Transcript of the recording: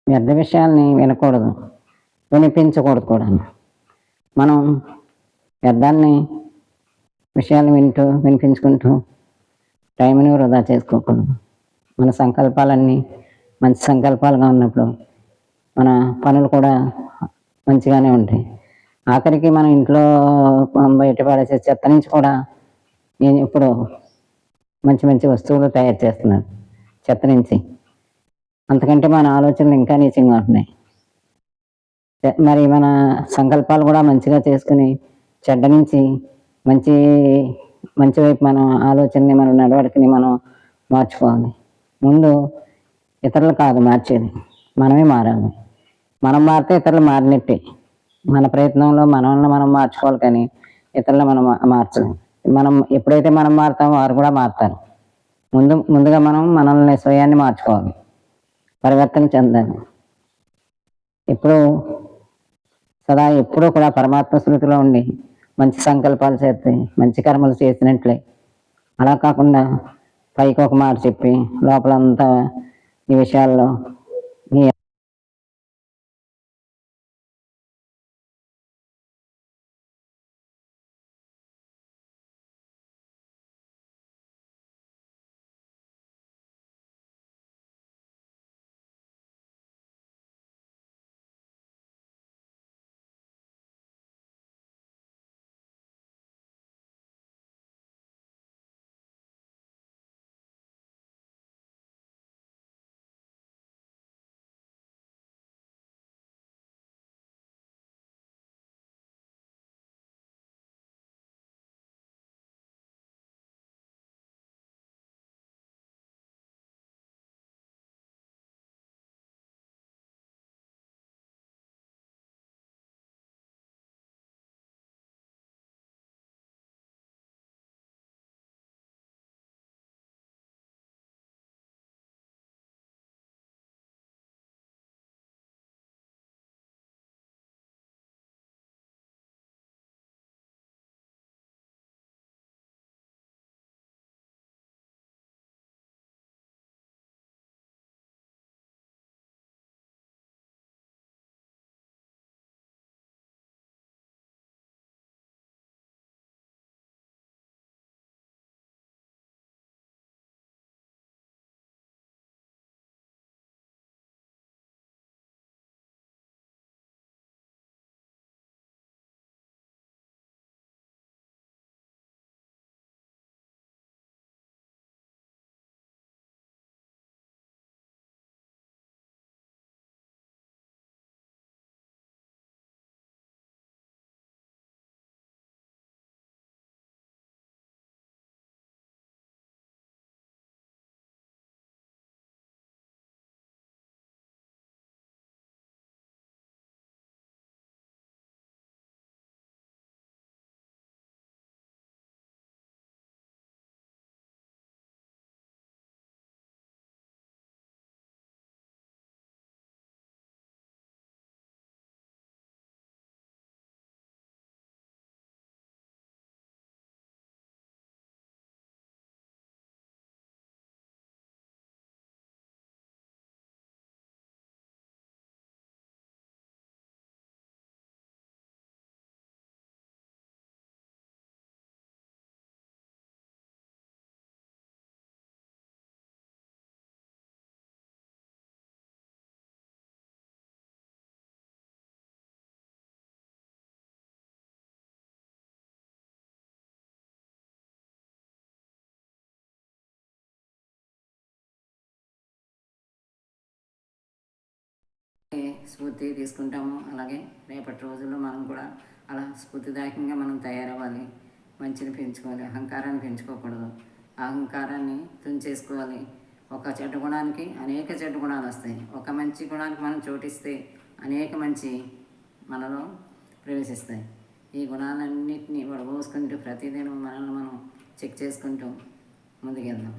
వ్యర్థ విషయాల్ని వినకూడదు, వినిపించకూడదు కూడా. మనం వ్యర్థాన్ని విషయాలు వినిపించుకుంటూ టైంని వృధా చేసుకోకూడదు. మన సంకల్పాలన్నీ మంచి సంకల్పాలుగా ఉన్నప్పుడు మన పనులు కూడా మంచిగానే ఉంటాయి. ఆఖరికి మన ఇంట్లో బయట పడేసే చెత్త నుంచి కూడా ఇప్పుడు మంచి మంచి వస్తువులు తయారు చేస్తున్నారు చెత్త నుంచి. అంతకంటే మన ఆలోచనలు ఇంకా నీచంగా ఉంటున్నాయి. మరి మన సంకల్పాలు కూడా మంచిగా చేసుకుని చెడ్డ నుంచి మంచి మంచి వైపు మన ఆలోచనని, మన నడవడికని మనం మార్చుకోవాలి. ముందు ఇతరులు కాదు మార్చేది, మనమే మారాలి. మనం మారితే ఇతరులు మారినట్టే. మన ప్రయత్నంలో మనల్ని మనం మార్చుకోవాలి, కానీ ఇతరులను మనం మార్చలేం. మనం ఎప్పుడైతే మనం మారుతామో వారు కూడా మారుతారు. ముందుగా మనం మనల్ని స్వయాన్ని మార్చుకోవాలి, పరివర్తన చెందాలి. ఎప్పుడూ కూడా పరమాత్మ స్మృతిలో ఉండి మంచి సంకల్పాలు చేస్తే మంచి కర్మలు చేసినట్లే. అలా కాకుండా పైకి ఒక మాట చెప్పి లోపలంతా ఈ విషయాల్లో స్ఫూర్తి తీసుకుంటాము. అలాగే రేపటి రోజుల్లో మనం కూడా అలా స్ఫూర్తిదాయకంగా మనం తయారవ్వాలి. మంచిని పెంచుకోవాలి, అహంకారాన్ని పెంచుకోకూడదు. అహంకారాన్ని తుంచేసుకోవాలి. ఒక చెడ్డ గుణానికి అనేక చెడ్డ గుణాలు వస్తాయి. ఒక మంచి గుణానికి మనం చోటిస్తే అనేక మంచి మనలో ప్రవేశిస్తాయి. ఈ గుణాలన్నింటినీ వడబోసుకుంటూ ప్రతిదినం మనల్ని మనం చెక్ చేసుకుంటూ ముందుకెళ్దాం.